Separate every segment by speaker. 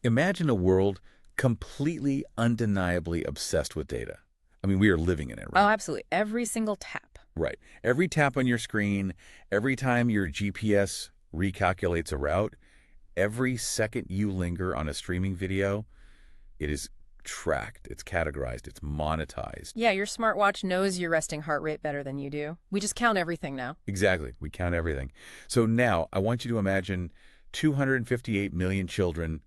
Speaker 1: Imagine a world completely, undeniably obsessed with data. I mean, we are living in it,
Speaker 2: Oh,
Speaker 1: right?
Speaker 2: absolutely. Every single tap.
Speaker 1: Right. Every tap on your screen, every time your GPS recalculates a route, every second you linger on a streaming video, it is tracked, it's categorized, it's monetized.
Speaker 2: Yeah, your smartwatch knows your resting heart rate better than you do. We just count everything now.
Speaker 1: Exactly. We count everything. So now I want you to imagine 258 million children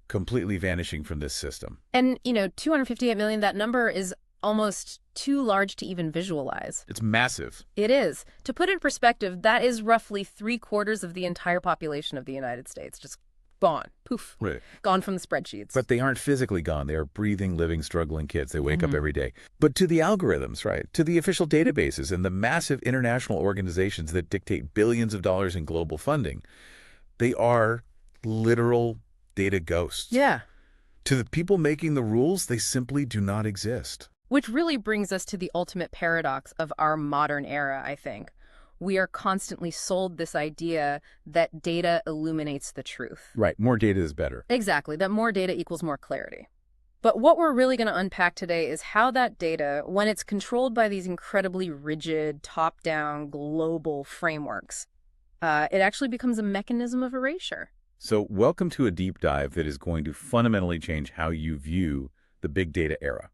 Speaker 1: completely vanishing from this system.
Speaker 2: And, 258 million, that number is almost too large to even visualize.
Speaker 1: It's massive.
Speaker 2: It is. To put it in perspective, that is roughly 3/4 of the entire population of the United States. Just gone. Poof.
Speaker 1: Right.
Speaker 2: Gone from the spreadsheets.
Speaker 1: But they aren't physically gone. They are breathing, living, struggling kids. They wake up every day. But to the algorithms, right? To the official databases and the massive international organizations that dictate billions of dollars in global funding, they are literal data ghosts.
Speaker 2: Yeah.
Speaker 1: To the people making the rules, they simply do not exist.
Speaker 2: Which really brings us to the ultimate paradox of our modern era, I think. We are constantly sold this idea that data illuminates the truth.
Speaker 1: Right. More data is better.
Speaker 2: Exactly, that more data equals more clarity. But what we're really going to unpack today is how that data, when it's controlled by these incredibly rigid, top-down, global frameworks, it actually becomes a mechanism of erasure.
Speaker 1: So welcome to a deep dive that is going to fundamentally change how you view the big data era.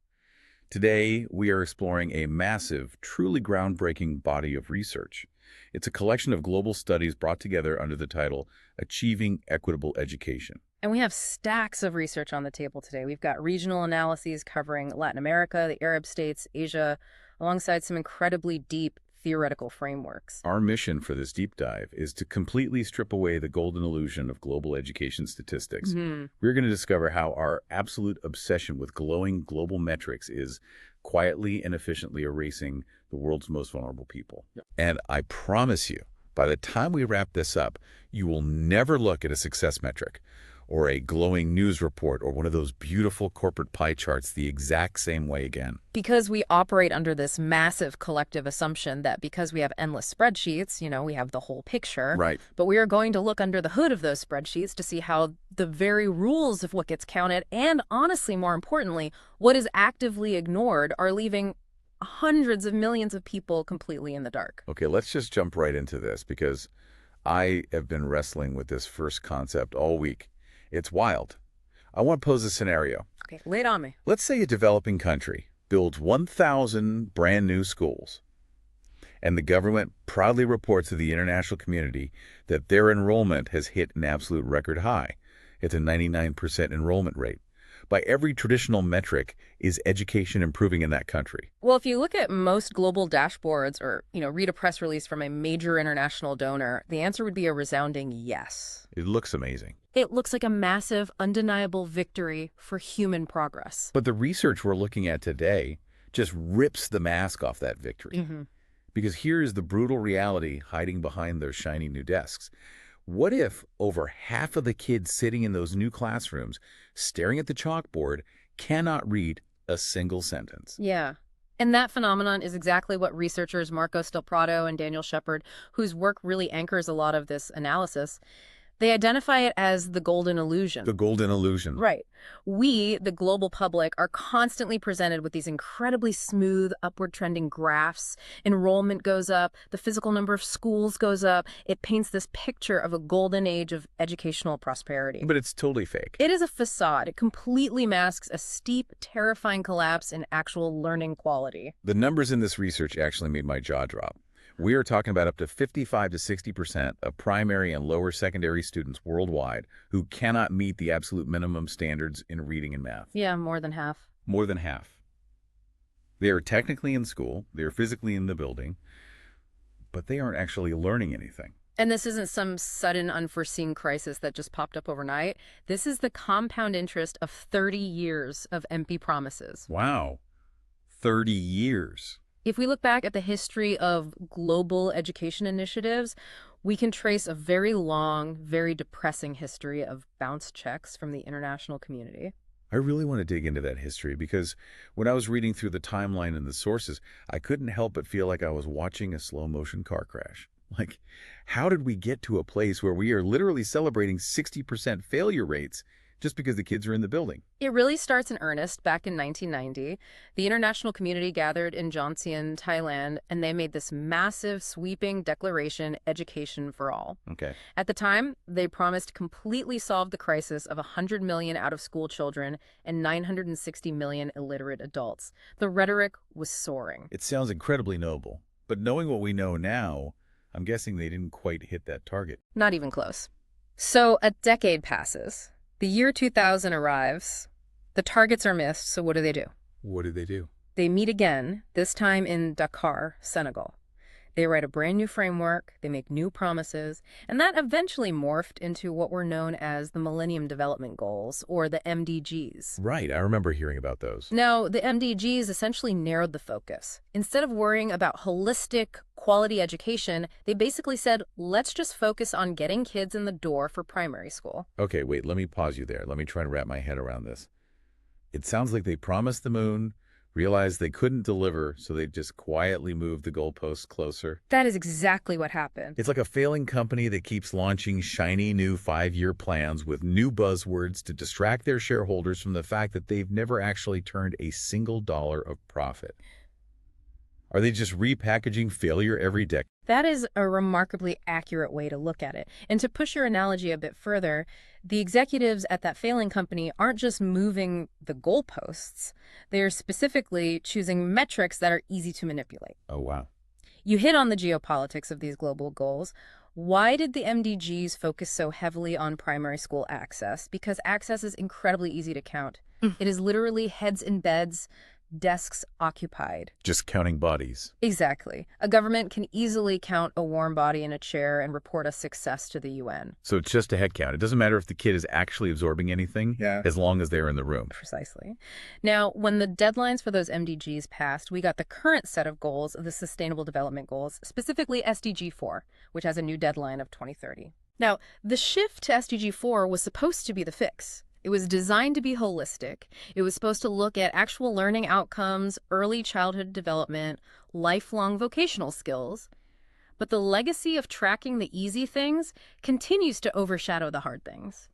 Speaker 1: Today, we are exploring a massive, truly groundbreaking body of research. It's a collection of global studies brought together under the title Achieving Equitable Education.
Speaker 2: And we have stacks of research on the table today. We've got regional analyses covering Latin America, the Arab states, Asia, alongside some incredibly deep theoretical frameworks.
Speaker 1: Our mission for this deep dive is to completely strip away the golden illusion of global education statistics. We're going to discover how our absolute obsession with glowing global metrics is quietly and efficiently erasing the world's most vulnerable people. And I promise you, by the time we wrap this up, you will never look at a success metric or a glowing news report or one of those beautiful corporate pie charts the exact same way again.
Speaker 2: Because we operate under this massive collective assumption that because we have endless spreadsheets, we have the whole picture.
Speaker 1: Right.
Speaker 2: But we are going to look under the hood of those spreadsheets to see how the very rules of what gets counted and, honestly, more importantly, what is actively ignored are leaving hundreds of millions of people completely in the dark.
Speaker 1: Okay, let's just jump right into this because I have been wrestling with this first concept all week. It's wild. I want to pose a scenario.
Speaker 2: Okay, lay it on me.
Speaker 1: Let's say a developing country builds 1,000 brand new schools, and the government proudly reports to the international community that their enrollment has hit an absolute record high. It's a 99% enrollment rate. By every traditional metric, is education improving in that country?
Speaker 2: Well, if you look at most global dashboards or, read a press release from a major international donor, the answer would be a resounding yes.
Speaker 1: It looks amazing.
Speaker 2: It looks like a massive, undeniable victory for human progress.
Speaker 1: But the research we're looking at today just rips the mask off that victory. Because here is the brutal reality hiding behind those shiny new desks. What if over half of the kids sitting in those new classrooms, staring at the chalkboard, cannot read a single sentence?
Speaker 2: Yeah. And that phenomenon is exactly what researchers Marcos Del Prado and Daniel Shepard, whose work really anchors a lot of this analysis, they identify it as the golden illusion.
Speaker 1: The golden illusion.
Speaker 2: Right. We, the global public, are constantly presented with these incredibly smooth, upward trending graphs. Enrollment goes up. The physical number of schools goes up. It paints this picture of a golden age of educational prosperity.
Speaker 1: But it's totally fake.
Speaker 2: It is a facade. It completely masks a steep, terrifying collapse in actual learning quality.
Speaker 1: The numbers in this research actually made my jaw drop. We are talking about up to 55 to 60% of primary and lower secondary students worldwide who cannot meet the absolute minimum standards in reading and math.
Speaker 2: Yeah, more than half.
Speaker 1: More than half. They are technically in school, they are physically in the building, but they aren't actually learning anything.
Speaker 2: And this isn't some sudden, unforeseen crisis that just popped up overnight. This is the compound interest of 30 years of empty promises.
Speaker 1: Wow. 30 years.
Speaker 2: If we look back at the history of global education initiatives, we can trace a very long, very depressing history of bounce checks from the international community.
Speaker 1: I really want to dig into that history because when I was reading through the timeline and the sources, I couldn't help but feel like I was watching a slow-motion car crash. Like, how did we get to a place where we are literally celebrating 60% failure rates just because the kids are in the building.
Speaker 2: It really starts in earnest back in 1990. The international community gathered in Jomtien, Thailand, and they made this massive, sweeping declaration, education for all.
Speaker 1: Okay.
Speaker 2: At the time, they promised to completely solve the crisis of 100 million out-of-school children and 960 million illiterate adults. The rhetoric was soaring.
Speaker 1: It sounds incredibly noble. But knowing what we know now, I'm guessing they didn't quite hit that target.
Speaker 2: Not even close. So a decade passes. The year 2000 arrives. The targets are missed, so what do?
Speaker 1: What do they do?
Speaker 2: They meet again, this time in Dakar, Senegal. They write a brand new framework, they make new promises, and that eventually morphed into what were known as the Millennium Development Goals, or the MDGs.
Speaker 1: Right, I remember hearing about those.
Speaker 2: Now, the MDGs essentially narrowed the focus. Instead of worrying about holistic, quality education, they basically said, let's just focus on getting kids in the door for primary school.
Speaker 1: Okay, wait, let me pause you there. Let me try to wrap my head around this. It sounds like they promised the moon, realized they couldn't deliver, so they just quietly moved the goalposts closer.
Speaker 2: That is exactly what happened.
Speaker 1: It's like a failing company that keeps launching shiny new 5-year plans with new buzzwords to distract their shareholders from the fact that they've never actually turned a single dollar of profit. Are they just repackaging failure every decade?
Speaker 2: That is a remarkably accurate way to look at it. And to push your analogy a bit further, the executives at that failing company aren't just moving the goalposts. They're specifically choosing metrics that are easy to manipulate.
Speaker 1: Oh, wow.
Speaker 2: You hit on the geopolitics of these global goals. Why did the MDGs focus so heavily on primary school access? Because access is incredibly easy to count. It is literally heads in beds, desks occupied.
Speaker 1: Just counting bodies.
Speaker 2: Exactly. A government can easily count a warm body in a chair and report a success to the UN.
Speaker 1: So it's just a head count. It doesn't matter if the kid is actually absorbing anything, as long as they're in the room.
Speaker 2: Precisely. Now, when the deadlines for those MDGs passed, we got the current set of goals of the Sustainable Development Goals, specifically SDG 4, which has a new deadline of 2030. Now, the shift to SDG 4 was supposed to be the fix. It was designed to be holistic. It was supposed to look at actual learning outcomes, early childhood development, lifelong vocational skills. But the legacy of tracking the easy things continues to overshadow the hard things.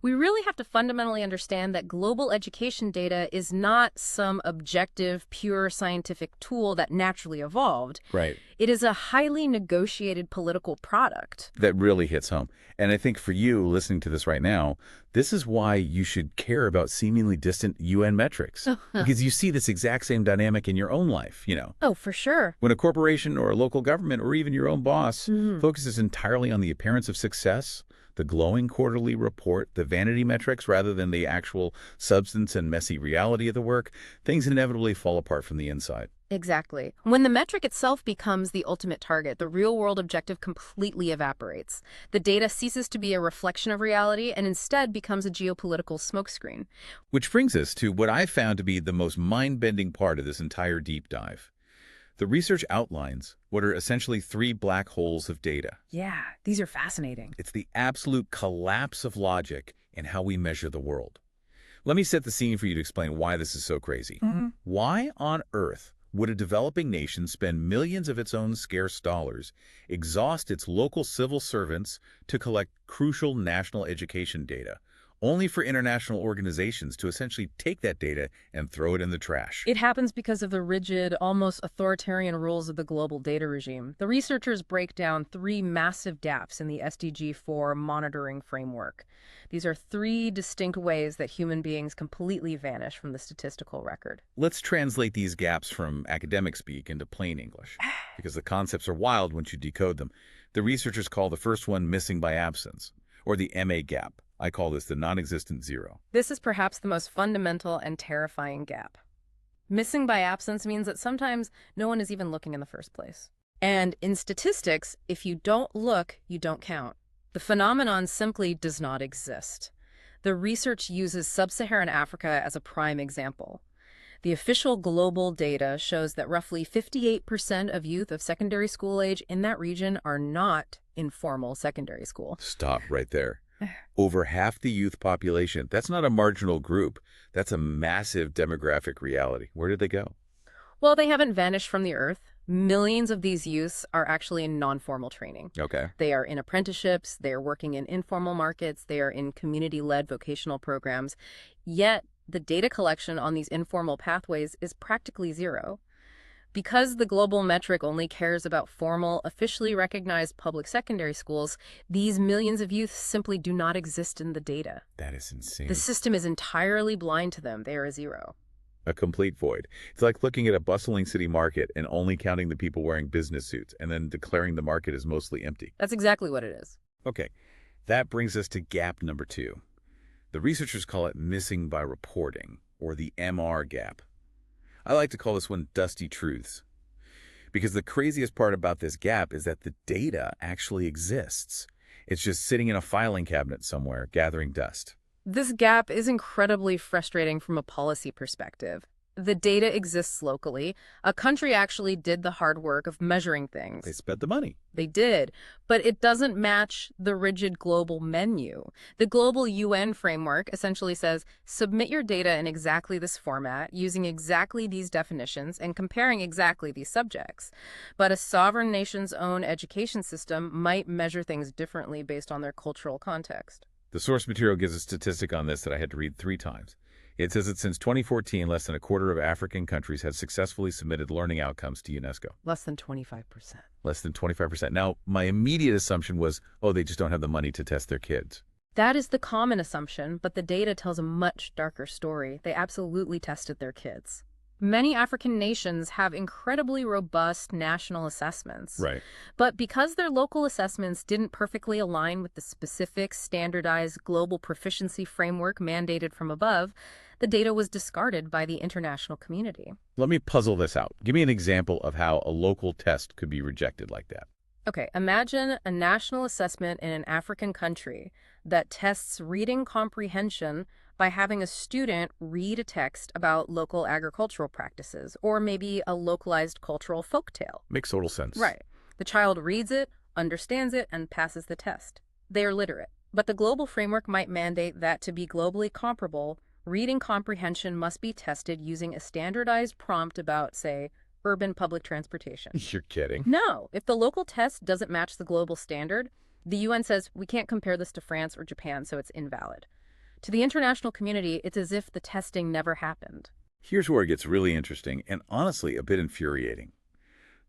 Speaker 2: We really have to fundamentally understand that global education data is not some objective, pure scientific tool that naturally evolved.
Speaker 1: Right.
Speaker 2: It is a highly negotiated political product.
Speaker 1: That really hits home. And I think for you, listening to this right now, this is why you should care about seemingly distant UN metrics. Because you see this exact same dynamic in your own life, you know.
Speaker 2: Oh, for sure.
Speaker 1: When a corporation or a local government or even your own boss focuses entirely on the appearance of success, the glowing quarterly report, the vanity metrics, rather than the actual substance and messy reality of the work, things inevitably fall apart from the inside.
Speaker 2: Exactly. When the metric itself becomes the ultimate target, the real-world objective completely evaporates. The data ceases to be a reflection of reality and instead becomes a geopolitical smokescreen.
Speaker 1: Which brings us to what I found to be the most mind-bending part of this entire deep dive. The research outlines what are essentially 3 black holes of data.
Speaker 2: Yeah, these are fascinating.
Speaker 1: It's the absolute collapse of logic in how we measure the world. Let me set the scene for you to explain why this is so crazy. Why on earth would a developing nation spend millions of its own scarce dollars, exhaust its local civil servants to collect crucial national education data, only for international organizations to essentially take that data and throw it in the trash?
Speaker 2: It happens because of the rigid, almost authoritarian rules of the global data regime. The researchers break down 3 massive gaps in the SDG 4 monitoring framework. These are 3 distinct ways that human beings completely vanish from the statistical record.
Speaker 1: Let's translate these gaps from academic speak into plain English, because the concepts are wild once you decode them. The researchers call the first one missing by absence, or the MA gap. I call this the non-existent zero.
Speaker 2: This is perhaps the most fundamental and terrifying gap. Missing by absence means that sometimes no one is even looking in the first place. And in statistics, if you don't look, you don't count. The phenomenon simply does not exist. The research uses sub-Saharan Africa as a prime example. The official global data shows that roughly 58% of youth of secondary school age in that region are not in formal secondary school.
Speaker 1: Stop right there. Over half the youth population. That's not a marginal group. That's a massive demographic reality. Where did they go?
Speaker 2: Well, they haven't vanished from the earth. Millions of these youths are actually in non-formal training.
Speaker 1: Okay.
Speaker 2: They are in apprenticeships, they are working in informal markets, they are in community-led vocational programs. Yet, the data collection on these informal pathways is practically zero. Because the global metric only cares about formal, officially recognized public secondary schools, these millions of youth simply do not exist in the data.
Speaker 1: That is insane.
Speaker 2: The system is entirely blind to them. They are a zero.
Speaker 1: A complete void. It's like looking at a bustling city market and only counting the people wearing business suits and then declaring the market is mostly empty.
Speaker 2: That's exactly what it is.
Speaker 1: Okay, that brings us to gap number 2. The researchers call it missing by reporting, or the MR gap. I like to call this one dusty truths. Because the craziest part about this gap is that the data actually exists. It's just sitting in a filing cabinet somewhere, gathering dust.
Speaker 2: This gap is incredibly frustrating from a policy perspective. The data exists locally. A country actually did the hard work of measuring things.
Speaker 1: They spent the money.
Speaker 2: They did, but it doesn't match the rigid global menu. The global UN framework essentially says, submit your data in exactly this format, using exactly these definitions, and comparing exactly these subjects. But a sovereign nation's own education system might measure things differently based on their cultural context.
Speaker 1: The source material gives a statistic on this that I had to read 3 times. It says that since 2014, less than a quarter of African countries have successfully submitted learning outcomes to UNESCO.
Speaker 2: Less than 25%.
Speaker 1: Less than 25%. Now, my immediate assumption was, oh, they just don't have the money to test their kids.
Speaker 2: That is the common assumption, but the data tells a much darker story. They absolutely tested their kids. Many African nations have incredibly robust national assessments.
Speaker 1: Right.
Speaker 2: But because their local assessments didn't perfectly align with the specific, standardized global proficiency framework mandated from above, the data was discarded by the international community.
Speaker 1: Let me puzzle this out. Give me an example of how a local test could be rejected like that.
Speaker 2: Okay, imagine a national assessment in an African country that tests reading comprehension by having a student read a text about local agricultural practices, or maybe a localized cultural folktale.
Speaker 1: Makes total sense.
Speaker 2: Right. The child reads it, understands it, and passes the test. They are literate. But the global framework might mandate that to be globally comparable, reading comprehension must be tested using a standardized prompt about, say, urban public transportation.
Speaker 1: You're kidding.
Speaker 2: No. If the local test doesn't match the global standard, the UN says we can't compare this to France or Japan, so it's invalid. To the international community, it's as if the testing never happened.
Speaker 1: Here's where it gets really interesting and honestly a bit infuriating.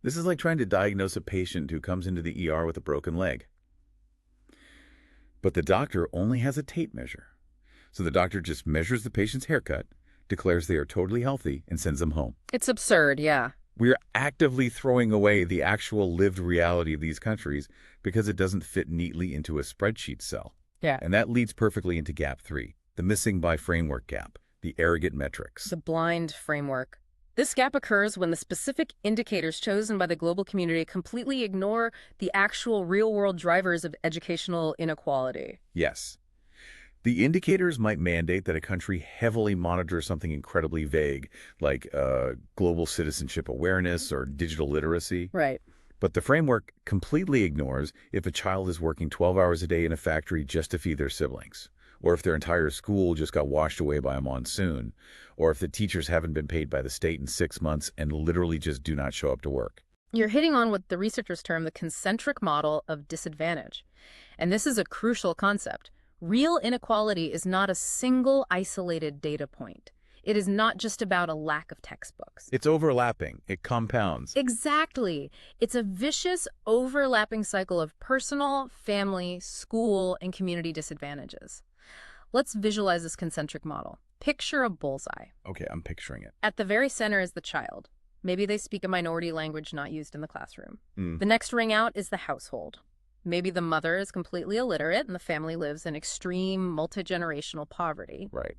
Speaker 1: This is like trying to diagnose a patient who comes into the ER with a broken leg. But the doctor only has a tape measure. So the doctor just measures the patient's haircut, declares they are totally healthy, and sends them home.
Speaker 2: It's absurd, yeah.
Speaker 1: We're actively throwing away the actual lived reality of these countries because it doesn't fit neatly into a spreadsheet cell.
Speaker 2: Yeah.
Speaker 1: And that leads perfectly into gap 3, the missing by framework gap, the arrogant metrics.
Speaker 2: The blind framework. This gap occurs when the specific indicators chosen by the global community completely ignore the actual real-world drivers of educational inequality.
Speaker 1: Yes. The indicators might mandate that a country heavily monitor something incredibly vague, like global citizenship awareness or digital literacy.
Speaker 2: Right.
Speaker 1: But the framework completely ignores if a child is working 12 hours a day in a factory just to feed their siblings, or if their entire school just got washed away by a monsoon, or if the teachers haven't been paid by the state in 6 months and literally just do not show up to work.
Speaker 2: You're hitting on what the researchers term the concentric model of disadvantage. And this is a crucial concept. Real inequality is not a single isolated data point. It is not just about a lack of textbooks.
Speaker 1: It's overlapping. It compounds.
Speaker 2: Exactly. It's a vicious overlapping cycle of personal, family, school, and community disadvantages. Let's visualize this concentric model. Picture a bullseye.
Speaker 1: Okay, I'm picturing it.
Speaker 2: At the very center is the child. Maybe they speak a minority language not used in the classroom. The next ring out is the household. Maybe the mother is completely illiterate and the family lives in extreme multi-generational poverty.
Speaker 1: Right.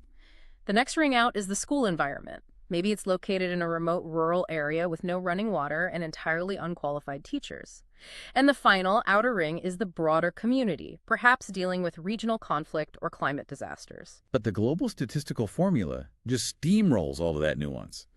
Speaker 2: The next ring out is the school environment. Maybe it's located in a remote rural area with no running water and entirely unqualified teachers. And the final outer ring is the broader community, perhaps dealing with regional conflict or climate disasters.
Speaker 1: But the global statistical formula just steamrolls all of that nuance.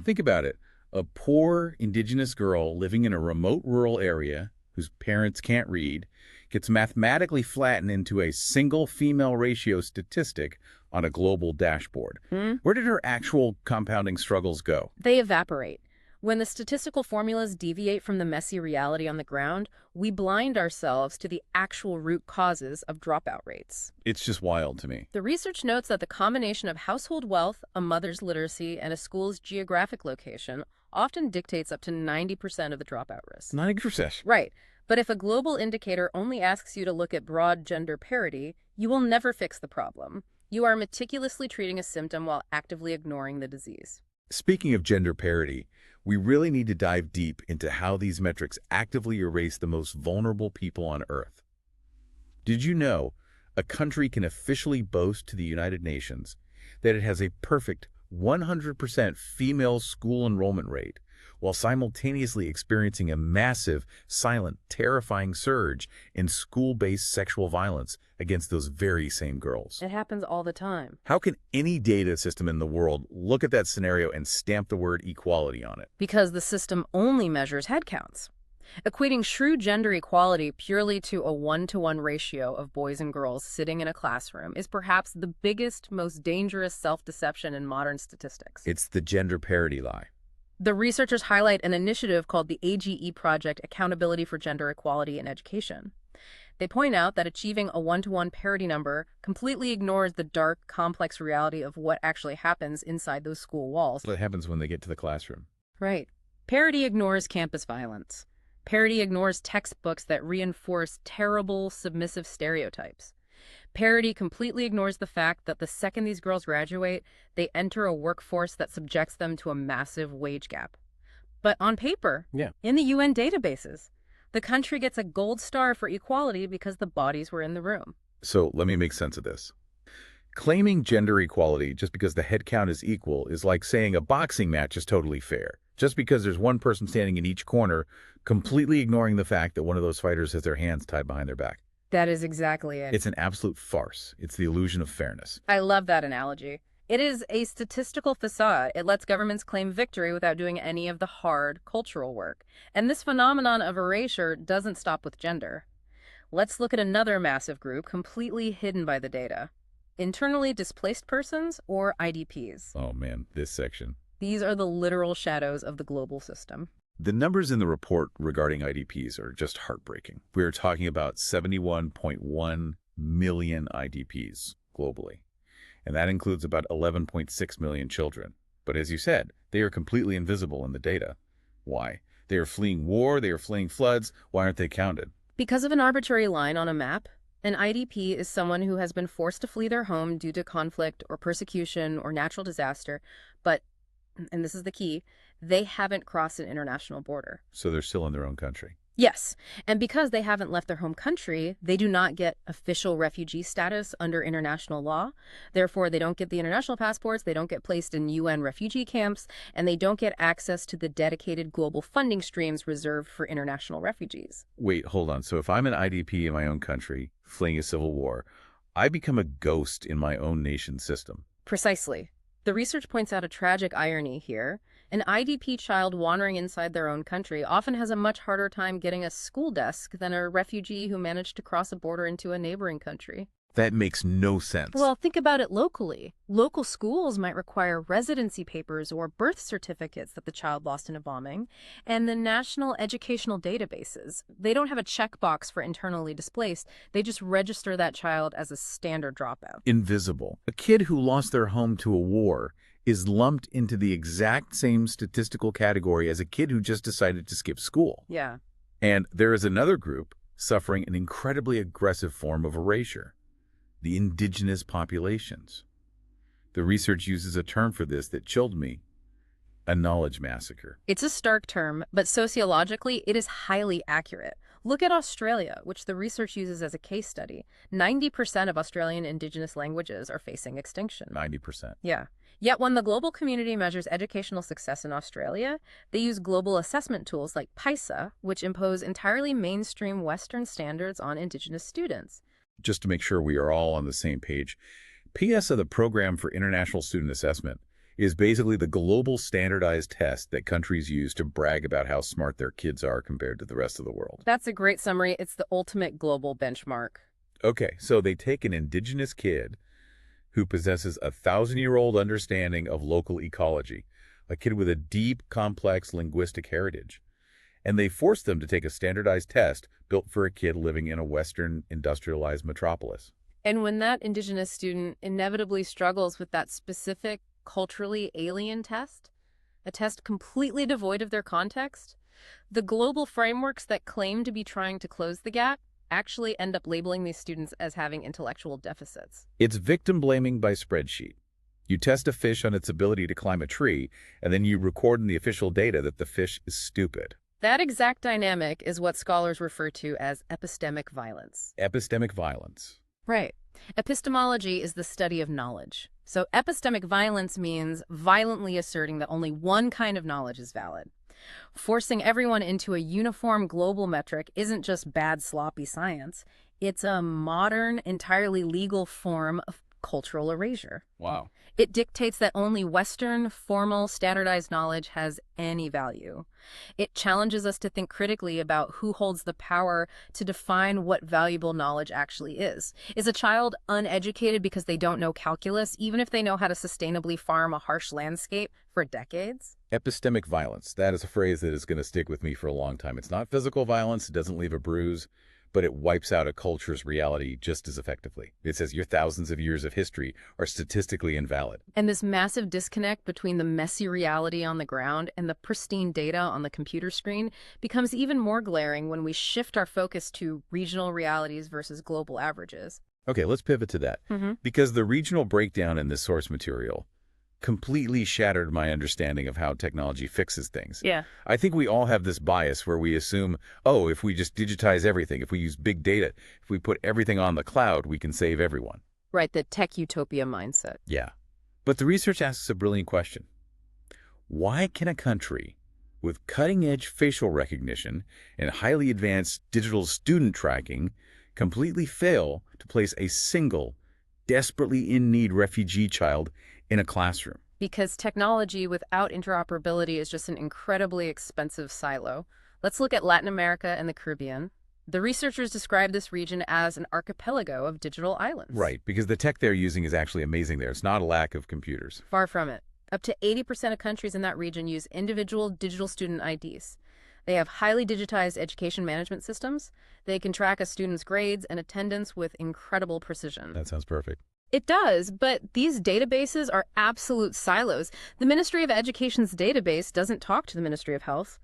Speaker 1: Think about it. A poor indigenous girl living in a remote rural area whose parents can't read gets mathematically flattened into a single female ratio statistic on a global dashboard. Where did her actual compounding struggles go?
Speaker 2: They evaporate. When the statistical formulas deviate from the messy reality on the ground, we blind ourselves to the actual root causes of dropout rates.
Speaker 1: It's just wild to me.
Speaker 2: The research notes that the combination of household wealth, a mother's literacy, and a school's geographic location often dictates up to 90% of the dropout risk.
Speaker 1: 90%.
Speaker 2: Right. But if a global indicator only asks you to look at broad gender parity, you will never fix the problem. You are meticulously treating a symptom while actively ignoring the disease.
Speaker 1: Speaking of gender parity, we really need to dive deep into how these metrics actively erase the most vulnerable people on Earth. Did you know a country can officially boast to the United Nations that it has a perfect 100% female school enrollment rate, while simultaneously experiencing a massive, silent, terrifying surge in school-based sexual violence against those very same girls?
Speaker 2: It happens all the time.
Speaker 1: How can any data system in the world look at that scenario and stamp the word equality on it?
Speaker 2: Because the system only measures headcounts. Equating true gender equality purely to a 1-to-1 ratio of boys and girls sitting in a classroom is perhaps the biggest, most dangerous self-deception in modern statistics.
Speaker 1: It's the gender parity lie.
Speaker 2: The researchers highlight an initiative called the AGE Project, Accountability for Gender Equality in Education. They point out that achieving a 1-to-1 parity number completely ignores the dark, complex reality of what actually happens inside those school walls.
Speaker 1: What happens when they get to the classroom?
Speaker 2: Right. Parity ignores campus violence. Parity ignores textbooks that reinforce terrible, submissive stereotypes. Parity completely ignores the fact that the second these girls graduate, they enter a workforce that subjects them to a massive wage gap. But on paper, in the UN databases, the country gets a gold star for equality because the bodies were in the room.
Speaker 1: So let me make sense of this. Claiming gender equality just because the head count is equal is like saying a boxing match is totally fair, just because there's one person standing in each corner, completely ignoring the fact that one of those fighters has their hands tied behind their back.
Speaker 2: That is exactly it.
Speaker 1: It's an absolute farce. It's the illusion of fairness.
Speaker 2: I love that analogy. It is a statistical facade. It lets governments claim victory without doing any of the hard cultural work. And this phenomenon of erasure doesn't stop with gender. Let's look at another massive group completely hidden by the data. Internally displaced persons, or IDPs.
Speaker 1: Oh man, this section.
Speaker 2: These are the literal shadows of the global system.
Speaker 1: The numbers in the report regarding IDPs are just heartbreaking. We are talking about 71.1 million IDPs globally, and that includes about 11.6 million children. But as you said, they are completely invisible in the data. Why? They are fleeing war, they are fleeing floods. Why aren't they counted?
Speaker 2: Because of an arbitrary line on a map, an IDP is someone who has been forced to flee their home due to conflict or persecution or natural disaster, but, and this is the key, they haven't crossed an international border.
Speaker 1: So they're still in their own country.
Speaker 2: Yes, and because they haven't left their home country, they do not get official refugee status under international law. Therefore, they don't get the international passports, they don't get placed in UN refugee camps, and they don't get access to the dedicated global funding streams reserved for international refugees.
Speaker 1: Wait, hold on. So if I'm an IDP in my own country, fleeing a civil war, I become a ghost in my own nation's system.
Speaker 2: Precisely. The research points out a tragic irony here. An IDP child wandering inside their own country often has a much harder time getting a school desk than a refugee who managed to cross a border into a neighboring country.
Speaker 1: That makes no sense.
Speaker 2: Well, think about it locally. Local schools might require residency papers or birth certificates that the child lost in a bombing, and the national educational databases, they don't have a checkbox for internally displaced. They just register that child as a standard dropout.
Speaker 1: Invisible. A kid who lost their home to a war is lumped into the exact same statistical category as a kid who just decided to skip school.
Speaker 2: Yeah.
Speaker 1: And there is another group suffering an incredibly aggressive form of erasure. The indigenous populations. The research uses a term for this that chilled me, a knowledge massacre.
Speaker 2: It's a stark term, but sociologically, it is highly accurate. Look at Australia, which the research uses as a case study. 90% of Australian indigenous languages are facing extinction.
Speaker 1: 90%.
Speaker 2: Yeah. Yet when the global community measures educational success in Australia, they use global assessment tools like PISA, which impose entirely mainstream Western standards on indigenous students.
Speaker 1: Just to make sure we are all on the same page, PISA, the Program for International Student Assessment, is basically the global standardized test that countries use to brag about how smart their kids are compared to the rest of the world.
Speaker 2: That's a great summary. It's the ultimate global benchmark.
Speaker 1: Okay, so they take an indigenous kid who possesses a 1,000-year-old understanding of local ecology, a kid with a deep, complex linguistic heritage. And they forced them to take a standardized test built for a kid living in a Western industrialized metropolis.
Speaker 2: And when that indigenous student inevitably struggles with that specific, culturally alien test, a test completely devoid of their context, the global frameworks that claim to be trying to close the gap actually end up labeling these students as having intellectual deficits.
Speaker 1: It's victim blaming by spreadsheet. You test a fish on its ability to climb a tree, and then you record in the official data that the fish is stupid.
Speaker 2: That exact dynamic is what scholars refer to as epistemic violence.
Speaker 1: Epistemic violence.
Speaker 2: Right. Epistemology is the study of knowledge. So epistemic violence means violently asserting that only one kind of knowledge is valid. Forcing everyone into a uniform global metric isn't just bad, sloppy science. It's a modern, entirely legal form of cultural erasure.
Speaker 1: Wow.
Speaker 2: It dictates that only Western, formal, standardized knowledge has any value. It challenges us to think critically about who holds the power to define what valuable knowledge actually is. Is a child uneducated because they don't know calculus, even if they know how to sustainably farm a harsh landscape for decades?
Speaker 1: Epistemic violence. That is a phrase that is going to stick with me for a long time. It's not physical violence. It doesn't leave a bruise, but it wipes out a culture's reality just as effectively. It says your thousands of years of history are statistically invalid.
Speaker 2: And this massive disconnect between the messy reality on the ground and the pristine data on the computer screen becomes even more glaring when we shift our focus to regional realities versus global averages.
Speaker 1: Okay, let's pivot to that. Because the regional breakdown in this source material completely shattered my understanding of how technology fixes things.
Speaker 2: Yeah.
Speaker 1: I think we all have this bias where we assume, oh, if we just digitize everything, if we use big data, if we put everything on the cloud, we can save everyone.
Speaker 2: Right, the tech utopia mindset.
Speaker 1: Yeah. But the research asks a brilliant question. Why can a country with cutting-edge facial recognition and highly advanced digital student tracking completely fail to place a single, desperately in-need refugee child in a classroom?
Speaker 2: Because technology without interoperability is just an incredibly expensive silo. Let's look at Latin America and the Caribbean. The researchers describe this region as an archipelago of digital islands.
Speaker 1: Right, because the tech they're using is actually amazing there. It's not a lack of computers.
Speaker 2: Far from it. Up to 80% of countries in that region use individual digital student IDs. They have highly digitized education management systems. They can track a student's grades and attendance with incredible precision.
Speaker 1: That sounds perfect.
Speaker 2: It does, but these databases are absolute silos. The Ministry of Education's database doesn't talk to the Ministry of Health.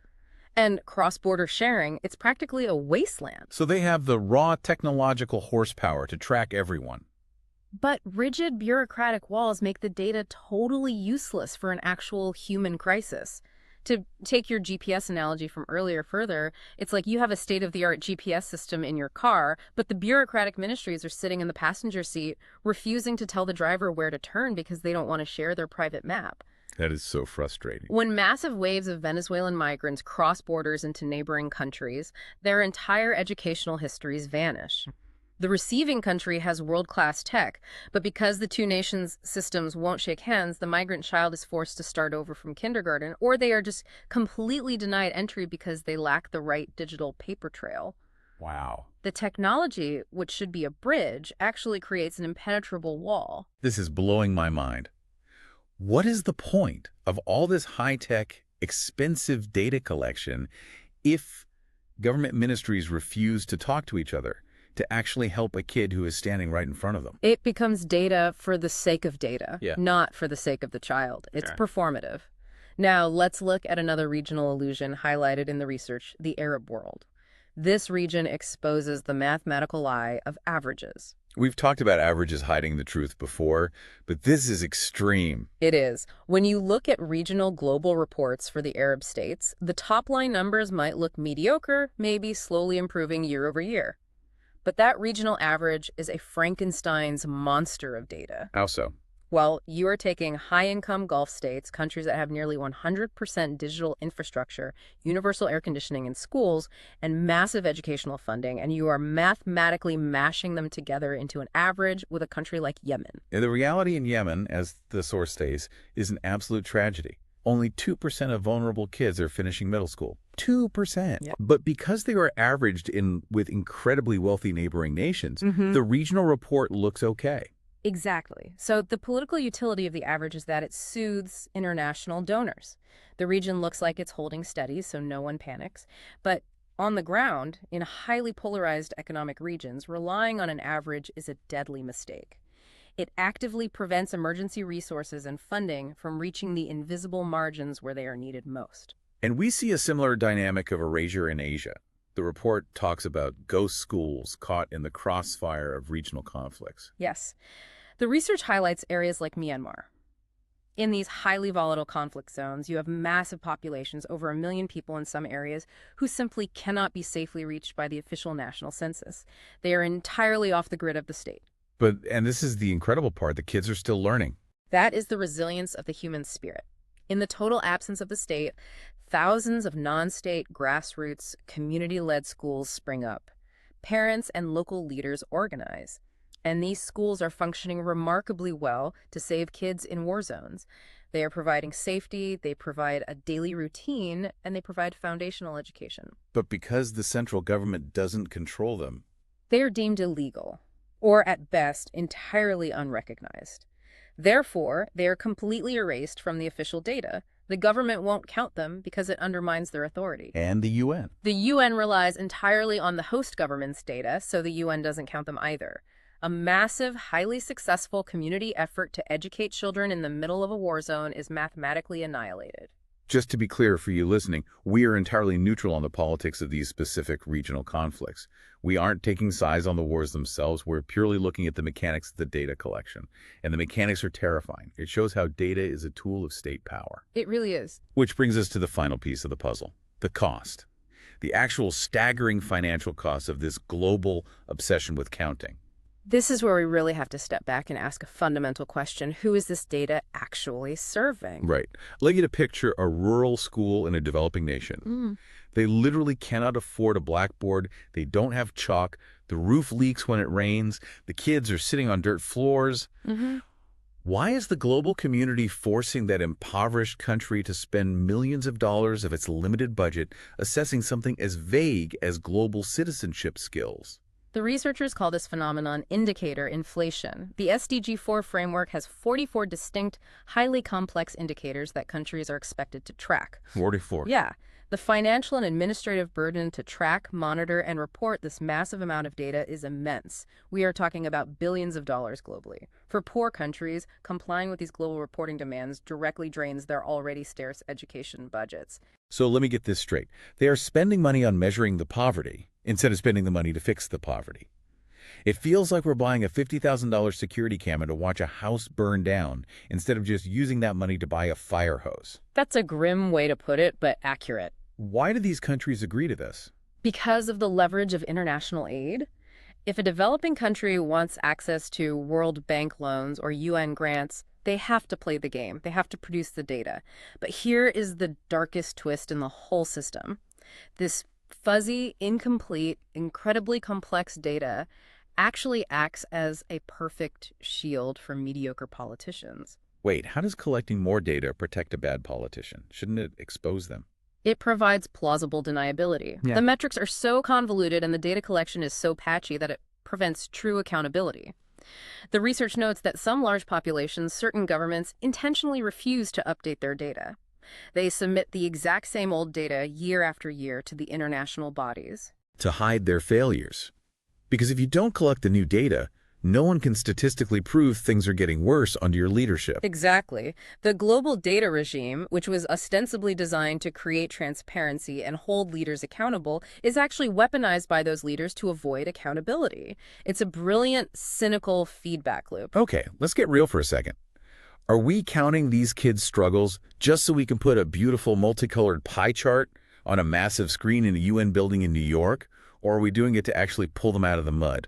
Speaker 2: And cross-border sharing, it's practically a wasteland.
Speaker 1: So they have the raw technological horsepower to track everyone.
Speaker 2: But rigid bureaucratic walls make the data totally useless for an actual human crisis. To take your GPS analogy from earlier further, it's like you have a state-of-the-art GPS system in your car, but the bureaucratic ministries are sitting in the passenger seat, refusing to tell the driver where to turn because they don't want to share their private map.
Speaker 1: That is so frustrating.
Speaker 2: When massive waves of Venezuelan migrants cross borders into neighboring countries, their entire educational histories vanish. The receiving country has world-class tech, but because the two nations' systems won't shake hands, the migrant child is forced to start over from kindergarten, or they are just completely denied entry because they lack the right digital paper trail.
Speaker 1: Wow.
Speaker 2: The technology, which should be a bridge, actually creates an impenetrable wall.
Speaker 1: This is blowing my mind. What is the point of all this high-tech, expensive data collection if government ministries refuse to talk to each other to actually help a kid who is standing right in front of them?
Speaker 2: It becomes data for the sake of data,
Speaker 1: Yeah.
Speaker 2: not for the sake of the child. It's
Speaker 1: Sure.
Speaker 2: performative. Now, let's look at another regional illusion highlighted in the research, the Arab world. This region exposes the mathematical lie of averages.
Speaker 1: We've talked about averages hiding the truth before, but this is extreme.
Speaker 2: It is. When you look at regional global reports for the Arab states, the top-line numbers might look mediocre, maybe slowly improving year over year. But that regional average is a Frankenstein's monster of data.
Speaker 1: How so?
Speaker 2: Well, you are taking high-income Gulf states, countries that have nearly 100% digital infrastructure, universal air conditioning in schools, and massive educational funding, and you are mathematically mashing them together into an average with a country like Yemen.
Speaker 1: And the reality in Yemen, as the source states, is an absolute tragedy. Only 2% of vulnerable kids are finishing middle school. 2%.
Speaker 2: Yeah.
Speaker 1: But because they are averaged in with incredibly wealthy neighboring nations, the regional report looks okay.
Speaker 2: Exactly. So the political utility of the average is that it soothes international donors. The region looks like it's holding steady, so no one panics. But on the ground, in highly polarized economic regions, relying on an average is a deadly mistake. It actively prevents emergency resources and funding from reaching the invisible margins where they are needed most.
Speaker 1: And we see a similar dynamic of erasure in Asia. The report talks about ghost schools caught in the crossfire of regional conflicts.
Speaker 2: Yes. The research highlights areas like Myanmar. In these highly volatile conflict zones, you have massive populations, over 1 million people in some areas, who simply cannot be safely reached by the official national census. They are entirely off the grid of the state.
Speaker 1: And this is the incredible part, the kids are still learning.
Speaker 2: That is the resilience of the human spirit. In the total absence of the state, thousands of non-state, grassroots, community-led schools spring up. Parents and local leaders organize. And these schools are functioning remarkably well to save kids in war zones. They are providing safety, they provide a daily routine, and they provide foundational education.
Speaker 1: But because the central government doesn't control them,
Speaker 2: they are deemed illegal, or at best, entirely unrecognized. Therefore, they are completely erased from the official data. The government won't count them because it undermines their authority.
Speaker 1: And the UN.
Speaker 2: The UN relies entirely on the host government's data, so the UN doesn't count them either. A massive, highly successful community effort to educate children in the middle of a war zone is mathematically annihilated.
Speaker 1: Just to be clear for you listening, we are entirely neutral on the politics of these specific regional conflicts. We aren't taking sides on the wars themselves. We're purely looking at the mechanics of the data collection. And the mechanics are terrifying. It shows how data is a tool of state power.
Speaker 2: It really is.
Speaker 1: Which brings us to the final piece of the puzzle, the cost. The actual staggering financial cost of this global obsession with counting.
Speaker 2: This is where we really have to step back and ask a fundamental question. Who is this data actually serving?
Speaker 1: Right. Let you to picture a rural school in a developing nation. They literally cannot afford a blackboard. They don't have chalk. The roof leaks when it rains. The kids are sitting on dirt floors. Why is the global community forcing that impoverished country to spend millions of dollars of its limited budget assessing something as vague as global citizenship skills?
Speaker 2: The researchers call this phenomenon indicator inflation. The SDG-4 framework has 44 distinct, highly complex indicators that countries are expected to track.
Speaker 1: 44?
Speaker 2: Yeah. The financial and administrative burden to track, monitor, and report this massive amount of data is immense. We are talking about billions of dollars globally. For poor countries, complying with these global reporting demands directly drains their already scarce education budgets.
Speaker 1: So let me get this straight. They are spending money on measuring the poverty instead of spending the money to fix the poverty. It feels like we're buying a $50,000 security camera to watch a house burn down instead of just using that money to buy a fire hose.
Speaker 2: That's a grim way to put it, but accurate.
Speaker 1: Why do these countries agree to this?
Speaker 2: Because of the leverage of international aid. If a developing country wants access to World Bank loans or UN grants, they have to play the game. They have to produce the data. But here is the darkest twist in the whole system. This fuzzy, incomplete, incredibly complex data actually acts as a perfect shield for mediocre politicians.
Speaker 1: Wait, how does collecting more data protect a bad politician? Shouldn't it expose them?
Speaker 2: It provides plausible deniability.
Speaker 1: Yeah.
Speaker 2: The metrics are so convoluted and the data collection is so patchy that it prevents true accountability. The research notes that some large populations, certain governments, intentionally refuse to update their data. They submit the exact same old data year after year to the international bodies.
Speaker 1: To hide their failures. Because if you don't collect the new data, no one can statistically prove things are getting worse under your leadership.
Speaker 2: Exactly. The global data regime, which was ostensibly designed to create transparency and hold leaders accountable, is actually weaponized by those leaders to avoid accountability. It's a brilliant, cynical feedback loop.
Speaker 1: Okay, let's get real for a second. Are we counting these kids' struggles just so we can put a beautiful multicolored pie chart on a massive screen in a UN building in New York? Or are we doing it to actually pull them out of the mud?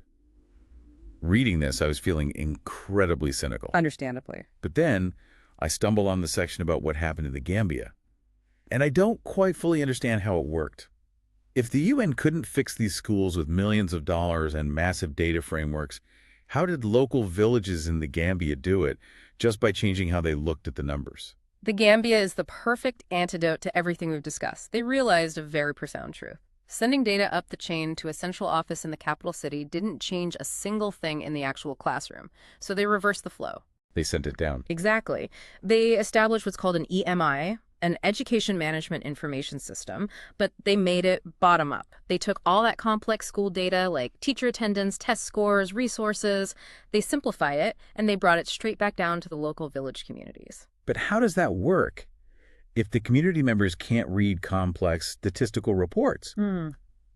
Speaker 1: Reading this, I was feeling incredibly cynical.
Speaker 2: Understandably.
Speaker 1: But then I stumbled on the section about what happened in the Gambia. And I don't quite fully understand how it worked. If the UN couldn't fix these schools with millions of dollars and massive data frameworks, how did local villages in the Gambia do it just by changing how they looked at the numbers?
Speaker 2: The Gambia is the perfect antidote to everything we've discussed. They realized a very profound truth. Sending data up the chain to a central office in the capital city didn't change a single thing in the actual classroom, so they reversed the flow.
Speaker 1: They sent it down.
Speaker 2: Exactly. They established what's called an EMI, an Education Management Information System, but they made it bottom up. They took all that complex school data like teacher attendance, test scores, resources, they simplified it, and they brought it straight back down to the local village communities.
Speaker 1: But how does that work if the community members can't read complex statistical reports?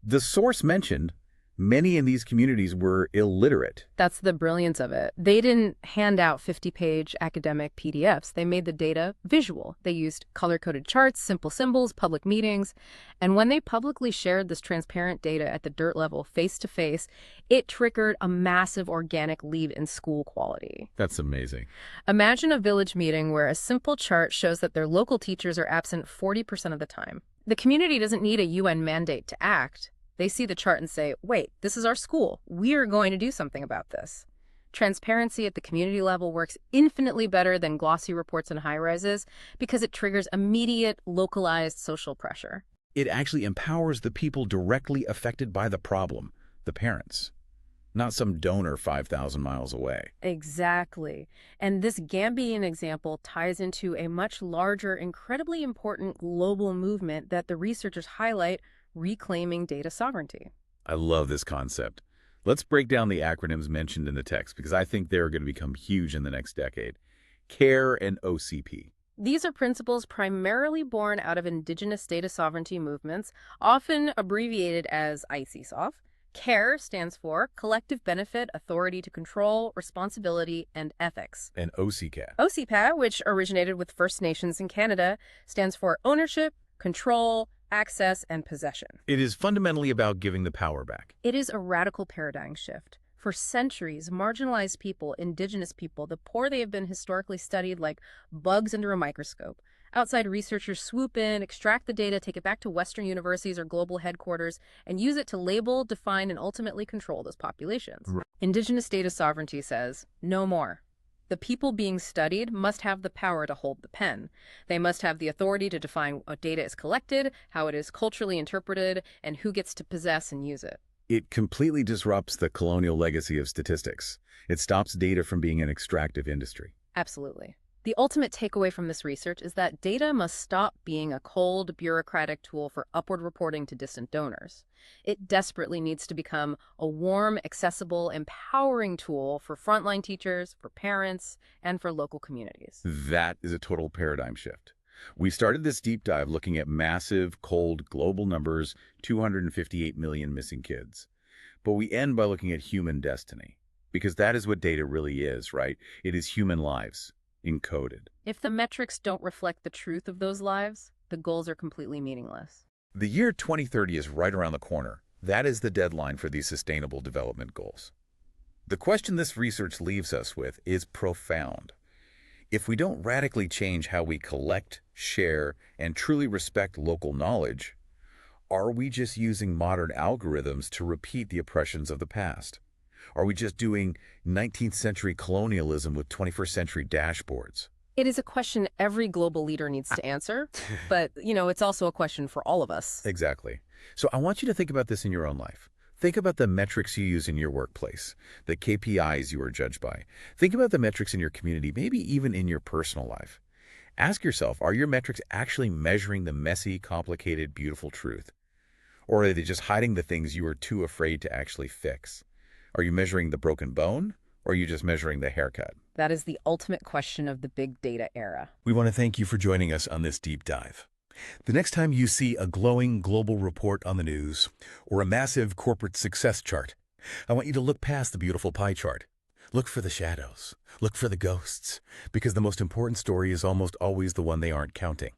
Speaker 1: The source mentioned many in these communities were illiterate.
Speaker 2: That's the brilliance of it. They didn't hand out 50-page academic PDFs. They made the data visual. They used color-coded charts, simple symbols, public meetings. And when they publicly shared this transparent data at the dirt level, face-to-face, it triggered a massive organic leap in school quality.
Speaker 1: That's amazing.
Speaker 2: Imagine a village meeting where a simple chart shows that their local teachers are absent 40% of the time. The community doesn't need a UN mandate to act. They see the chart and say, wait, this is our school. We are going to do something about this. Transparency at the community level works infinitely better than glossy reports in high-rises because it triggers immediate, localized social pressure.
Speaker 1: It actually empowers the people directly affected by the problem, the parents, not some donor 5,000 miles away.
Speaker 2: Exactly. And this Gambian example ties into a much larger, incredibly important global movement that the researchers highlight: reclaiming data sovereignty.
Speaker 1: I love this concept. Let's break down the acronyms mentioned in the text because I think they're going to become huge in the next decade. CARE and OCP.
Speaker 2: These are principles primarily born out of indigenous data sovereignty movements, often abbreviated as ICSOF. CARE stands for Collective Benefit, Authority to Control, Responsibility, and Ethics.
Speaker 1: And OCCAT.
Speaker 2: OCPAT, which originated with First Nations in Canada, stands for Ownership, Control, Access, and Possession.
Speaker 1: It is fundamentally about giving the power back.
Speaker 2: It is a radical paradigm shift. For centuries, marginalized people, indigenous people, the poor, they have been historically studied like bugs under a microscope. Outside researchers swoop in, extract the data, take it back to Western universities or global headquarters, and use it to label, define, and ultimately control those populations.
Speaker 1: Right.
Speaker 2: Indigenous data sovereignty says, no more. The people being studied must have the power to hold the pen. They must have the authority to define what data is collected, how it is culturally interpreted, and who gets to possess and use it.
Speaker 1: It completely disrupts the colonial legacy of statistics. It stops data from being an extractive industry.
Speaker 2: Absolutely. The ultimate takeaway from this research is that data must stop being a cold, bureaucratic tool for upward reporting to distant donors. It desperately needs to become a warm, accessible, empowering tool for frontline teachers, for parents, and for local communities.
Speaker 1: That is a total paradigm shift. We started this deep dive looking at massive, cold, global numbers, 258 million missing kids. But we end by looking at human destiny, because that is what data really is, right? It is human lives. Encoded.
Speaker 2: If the metrics don't reflect the truth of those lives, the goals are completely meaningless.
Speaker 1: The year 2030 is right around the corner. That is the deadline for these Sustainable Development Goals. The question this research leaves us with is profound. If we don't radically change how we collect, share, and truly respect local knowledge, are we just using modern algorithms to repeat the oppressions of the past? Are we just doing 19th century colonialism with 21st century dashboards?
Speaker 2: It is a question every global leader needs to answer, but, it's also a question for all of us.
Speaker 1: Exactly. So I want you to think about this in your own life. Think about the metrics you use in your workplace, the KPIs you are judged by. Think about the metrics in your community, maybe even in your personal life. Ask yourself, are your metrics actually measuring the messy, complicated, beautiful truth? Or are they just hiding the things you are too afraid to actually fix? Are you measuring the broken bone, or are you just measuring the haircut?
Speaker 2: That is the ultimate question of the big data era.
Speaker 1: We want to thank you for joining us on this deep dive. The next time you see a glowing global report on the news or a massive corporate success chart, I want you to look past the beautiful pie chart. Look for the shadows. Look for the ghosts, because the most important story is almost always the one they aren't counting.